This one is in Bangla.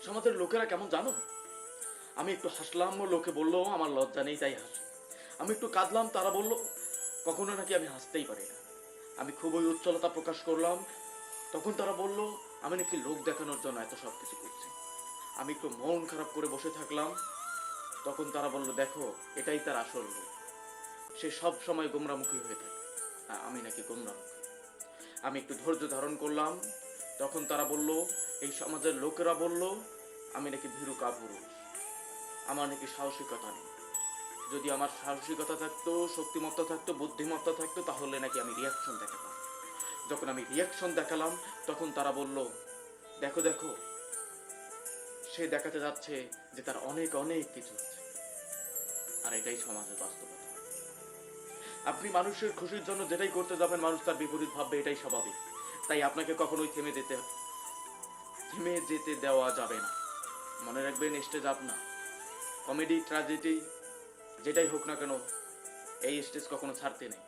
সমাজের লোকেরা কেমন জানো? আমি একটু হাসলাম, লোকে বলল আমার লজ্জা নেই তাই হাসি। আমি একটু কাঁদলাম, তারা বলল কখনো নাকি আমি হাসতেই পারি না। আমি খুবই উচ্ছলতা প্রকাশ করলাম, তখন তারা বলল আমি নাকি লোক দেখানোর জন্য এত সব কিছু করছি। আমি একটু মন খারাপ করে বসে থাকলাম, তখন তারা বলল দেখো এটাই তার আসল রূপ, সে সব সময় গোমরামুখী হয়ে থাকে। আমি নাকি গোমরামুখী। আমি একটু ধৈর্য ধারণ করলাম, তখন তারা বলল, এই সমাজের লোকেরা বলল আমি নাকি ভীরু কাপুরুষ, আমার নাকি সাহসিকতা নেই। যদি আমার সাহসিকতা থাকতো, শক্তিমত্তা থাকতো, বুদ্ধিমত্তা থাকতো, তাহলে নাকি আমি রিয়াকশন দেখাতাম। যখন আমি রিয়াকশন দেখালাম, তখন তারা বলল দেখো দেখো, সে দেখাতে যাচ্ছে যে তার অনেক অনেক কিছু আছে। আর এটাই সমাজের বাস্তবতা। আপনি মানুষের খুশির জন্য যেটাই করতে যাবেন, মানুষ তার বিপরীত ভাববে, এটাই স্বাভাবিক। তাই আপনাকে কখনোই থেমে যেতে দেওয়া যাবে না। মনে রাখবেন, স্টেজ আপনার। কমেডি, ট্র্যাজেডি যেটাই হোক না কেন, এই স্টেজ কখনো ছাড়তে নেই।